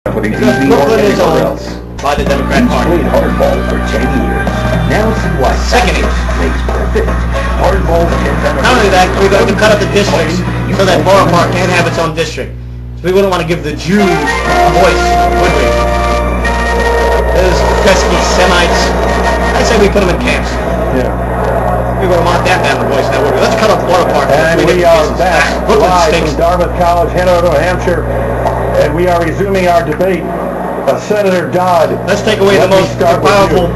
Companies Brooklyn is owned by the Democrat Party. Played hardball for 10 years. Now see why Sickening. makes perfect. Hardball and Not only that, we're going to cut up the districts so that Borough Park can't have its own district. So we wouldn't want to give the Jews a voice, would we? Those pesky Semites. I say we put them in camps. Yeah. We wouldn't want them to have a voice now, would we? Let's cut up Borough Park. And we are back Brooklyn live stinks. from Dartmouth College, Hanover, New Hampshire, and we are resuming our debate. Senator Dodd. Let's take away the most powerful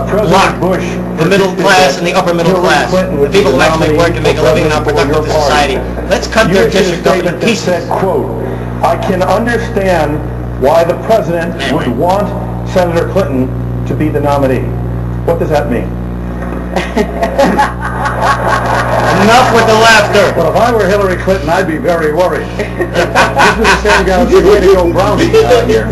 President block, Bush, the middle class and the upper middle class, the people who actually work and make a living in our productive society. Let's cut their district up in pieces. Said, quote, I can understand why the president would want Senator Clinton to be the nominee. What does that mean? Enough with the laughter. Well, if I were Hillary Clinton, I'd be very worried. This is the same guy who's way to go Brownie here.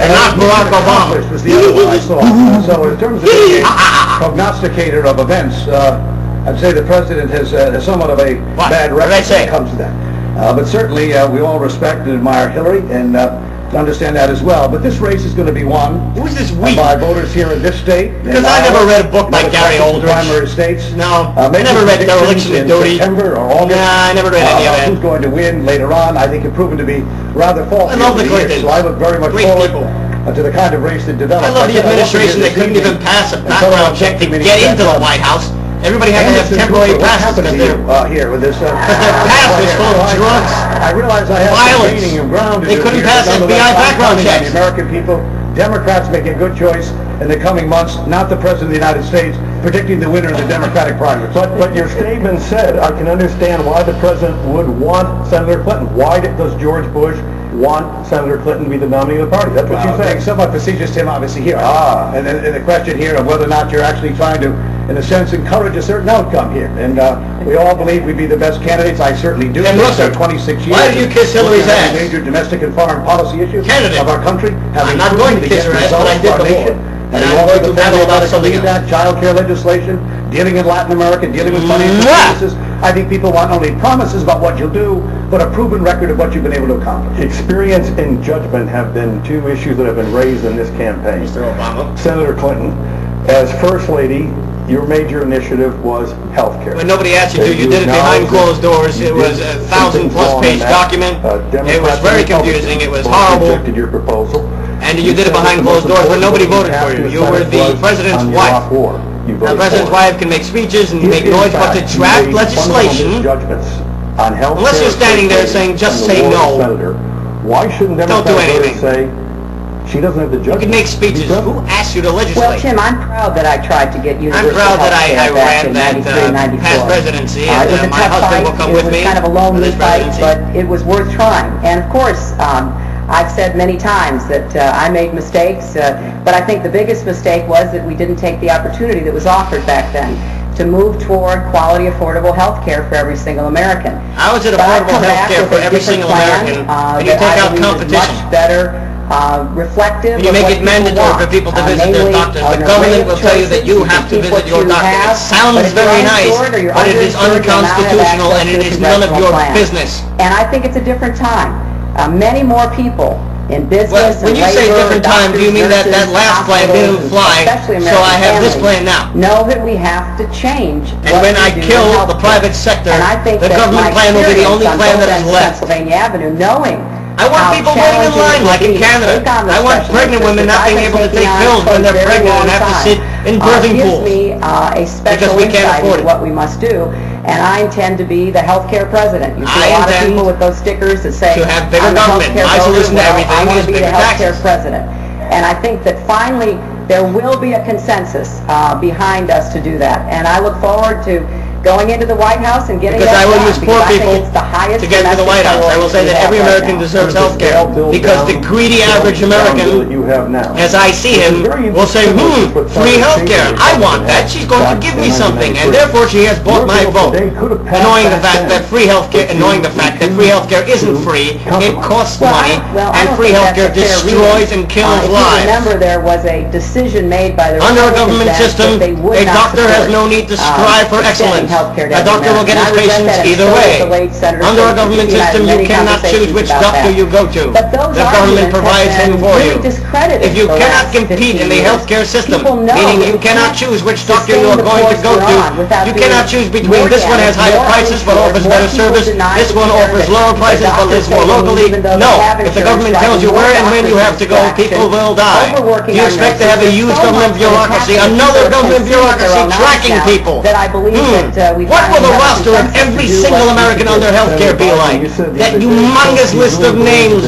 And not Barack Obama. Was the other one I saw. So in terms of being a prognosticator of events, I'd say the president has somewhat of a bad record when it comes to that. But certainly we all respect and admire Hillary and understand that as well. But this race is going to be won Who's this we? by voters here in this state. Because I never read a book by Gary Aldrich. Primary states. No, I Maybe never read predictions Dereliction in of Duty. September or August. Nah, I never read any of Who's it. going to win later on, I think, have proven to be rather faulty. I love over the years. Clintons. So I look very much Great forward people. To the kind of race that develops. I love the administration that couldn't even pass a background check to get into the White House. Everybody had to have temporary passes because they're here with this. their pass was full of drugs. I realize I have Violence. some gaining of ground to They do couldn't here, pass but FBI nonetheless, I'm background counting on checks. The American people, Democrats make a good choice in the coming months, not the President of the United States predicting the winner of the Democratic primary. But your statement said, I can understand why the President would want Senator Clinton. Why does George Bush want Senator Clinton to be the nominee of the party? That's what you say. Somewhat facetious, Tim, obviously here. And the question here of whether or not you're actually trying to, in a sense, encourage a certain outcome here. And we all believe we'd be the best candidates. I certainly do. And After Russell, 26 years. why did you kiss Hillary's looking at ass? Major domestic and foreign policy issues Candidate. of our country. I'm not going to kiss her ass, but I did before. And I'm going to battle about something else. That child care legislation, dealing in Latin America, dealing with financial services. I think people want not only promises about what you'll do, but a proven record of what you've been able to accomplish. Experience and judgment have been two issues that have been raised in this campaign. Mr. Obama. Senator Clinton, as First Lady, your major initiative was health care. When nobody asked you to, you did it behind closed doors. It was a 1,000+ page document. It was very confusing. It was horrible. Rejected your proposal. And you did it behind closed doors where nobody voted for you. You were the president's wife. The president's wife can make speeches and make noise, but to draft legislation, unless you're standing there saying, just say no, why shouldn't don't do anything. Say she doesn't have the judgment? You can make speeches. Who asked you to legislate? Well, Tim, I'm proud that I tried to get universal I'm proud that I health care ran back that in 93, 94. past presidency, It was and a my tough husband fight. will come with me It was kind of a for lonely this fight, presidency. but it was worth trying. And of course, I've said many times that I made mistakes, but I think the biggest mistake was that we didn't take the opportunity that was offered back then to move toward quality, affordable health care for every single American. How is it But I've affordable come health back care with for a every different single plan, American? Can you that take I out believe is competition? much better, reflective Can you of make what it people mandatory want. for people to visit their Namely, doctors? an The array government of will tell you that choices. you can have to keep visit what your you doctor. have, It sounds but if you're very nice, uninsured or you're but it is underinsured, you'll not have unconstitutional access and to it a is none of congressional your plan. business. And I think it's a different time. Many more people in Well, business when and you say labor, different time, do you mean that doctors, last plan nurses, didn't fly, especially so I American have this families, plan now? know that we have to change And what when we I do in kill the healthcare. private sector, And I think the that government my plan will be the only experience plan on that both is ends of left. Pennsylvania Avenue, knowing I want how people waiting in challenging line it like in will be to Canada. take on the I want special pregnant women interests not that being I've able to been take taking pills on when for a they're very pregnant and long have to time. sit in birthing Gives pools. me a special we can't insight afford into it. what we must do, and I intend to be the healthcare president. You see I a lot of intend people with those stickers that say, to have bigger I'm a government. healthcare My voter. solution to Well, everything I want is to be the bigger healthcare taxes. president. And I think that finally there will be a consensus behind us to do that. And I look forward to going into the White House and getting Because that I will done, use poor because I think people it's the highest to get to the domestic White House. I will say priority that we every have right American now. deserves health care because the greedy average American, you have now. as I see him, will say, free health care. I want that. She's going to give me something, and therefore she has bought my vote. Annoying the fact that free health care isn't free, it costs money, and free health care destroys and kills If you lives. remember, there was a decision made by the Under a Republicans government then system, that they would a not doctor has support, no need to strive for extending excellence. healthcare to A doctor will get his patients either way. Under a government system, you cannot choose which doctor you go to. The government provides him for you. If you cannot compete in the healthcare system, meaning you cannot choose which doctor you are going to go to, you cannot choose between this one has higher prices but offers better service, this one offers lower prices but lives more locally. No, if the government tells you where and when you have to go, people will die. You expect to have a huge government bureaucracy, another government bureaucracy tracking people. What will the roster of every single American under health care be like? That humongous list of names,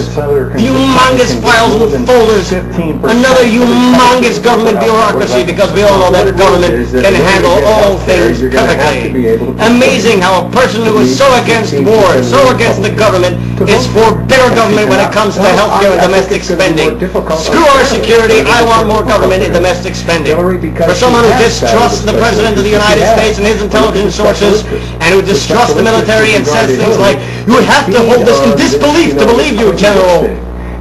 humongous files and folders, another humongous government bureaucracy, because we all know that government can handle all things perfectly. Amazing how a person who is so against war, so against the government, is for better government when it comes to health care and domestic spending. Screw our security, I want more government in domestic spending. For someone who distrusts the President of the United States and his intelligence sources, and who distrusts the military and says things like, you would have to hold us in disbelief to believe you, General.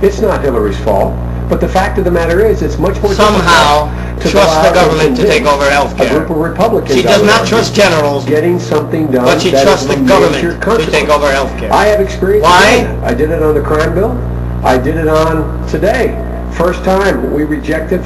It's not Hillary's fault, but the fact of the matter is, it's much more somehow trust the government to take over health care. A group of Republicans, she does not trust generals, getting something done, but she trusts the government to take over health care. I have experience. Why? I did it on the crime bill. I did it on today. First time we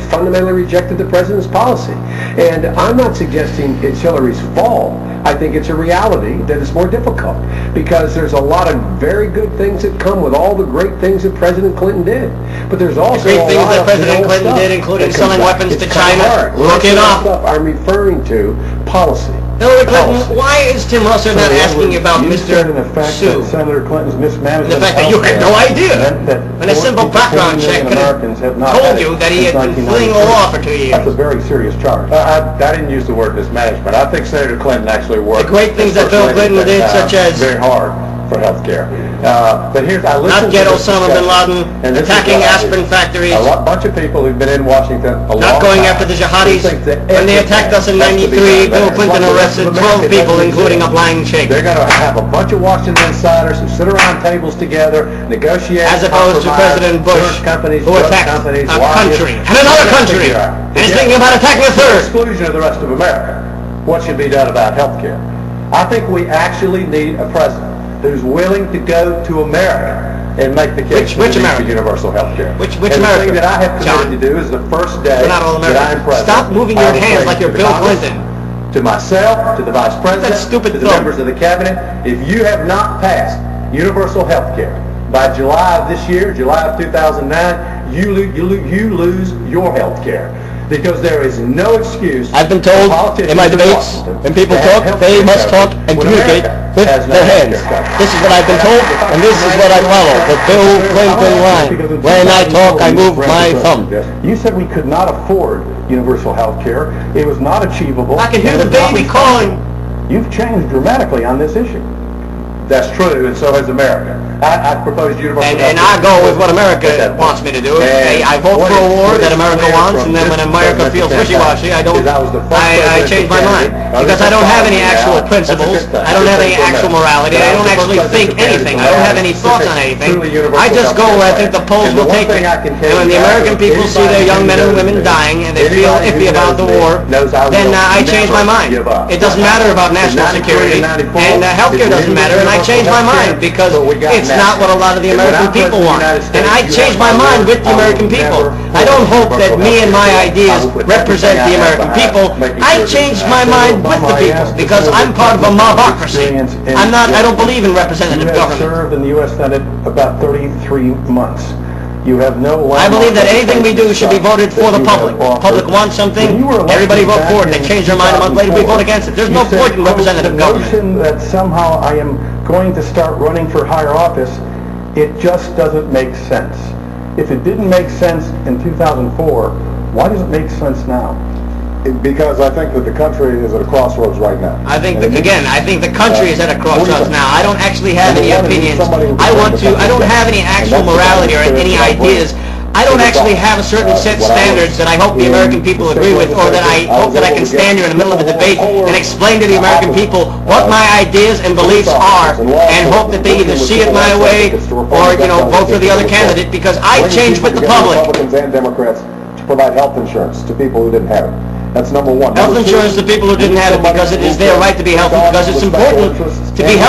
fundamentally rejected the president's policy. And I'm not suggesting it's Hillary's fault. I think it's a reality that it's more difficult because there's a lot of very good things that come with all the great things that President Clinton did. But there's also great things that President Clinton did, including selling weapons to China. Look it up. I'm referring to policy. Hillary Clinton, why is Tim Russell not asking about Mr. Sue? Senator Clinton's mismanagement. The fact that you had no idea. And a simple background check could have told you that he had been fleeing the law for 2 years. That's a very serious charge. I didn't use the word mismanagement. I think Senator Clinton actually worked. The great things that Bill Clinton did, such as very hard for health care. But here's I not get Osama bin Laden, attacking aspirin factories, a bunch of people who've been in Washington a long not going time after the jihadis. When they attacked us in '93, Bill Clinton arrested 12 people, including a blind sheikh. They're going to have a bunch of Washington insiders who sit around tables together, negotiate, as opposed to President Bush, who attacked a country and another country, and is thinking about attacking a third. Exclusion of the rest of America. What should be done about health care? I think we actually need a president who's willing to go to America and make the case for universal health care. Which and America? The thing that I have committed to do is the first day not all that I'm president. Stop moving your hands like you're Bill Clinton. To myself, to the vice president, to the members of the cabinet, if you have not passed universal health care by July of this year, July of 2009, you lose your health care. Because there is no excuse. I've been told in my debates, when people talk, they must talk and communicate with their hands. This is what I've been told, and this is what I follow, the Bill Clinton line. When I talk, I move my thumb. You said we could not afford universal health care. It was not achievable. I can hear the baby calling. You've changed dramatically on this issue. That's true, and so has America. I proposed universal health care. And I go with what America wants me to do. I vote for a war that America wants, and then when America feels wishy-washy, I change my mind. Because I don't have any actual principles, I don't have any actual morality, I don't actually think anything, I don't have any thoughts on anything. I just go where I think the polls will take me. And when the American people see their young men and women dying, and they feel iffy about the war, then I change my mind. It doesn't matter about national security, and healthcare doesn't matter, and I change my mind, because it's not what a lot of the American people want. And I change my mind with the American people. I don't hope that me and my ideas represent the American people. I change my mind with the people, because I'm part of a mobocracy. I don't believe in representative government. You have served in the U.S. Senate about 33 months. You have no... I believe that anything we do should be voted for the public. The public wants something, everybody vote for it, they change their mind a month later, we vote against it. There's no point in representative government. The notion that somehow I am going to start running for higher office, it just doesn't make sense. If it didn't make sense in 2004, why does it make sense now? Because I think that the country is at a crossroads right now. I think the country is at a crossroads now. I don't actually have any opinions. I don't have any actual morality or any ideas. I don't actually have a certain set standards that I hope the American people agree with, or that I hope that I can stand here in the middle of a debate and explain to the American people what my ideas and beliefs are, and hope that they either see it my way or, vote for the other candidate, because I change with the public. Republicans and Democrats to provide health insurance to people who didn't have it. That's number one. Health insurance to people who didn't have it because it is their right to be healthy, because it's important to be healthy.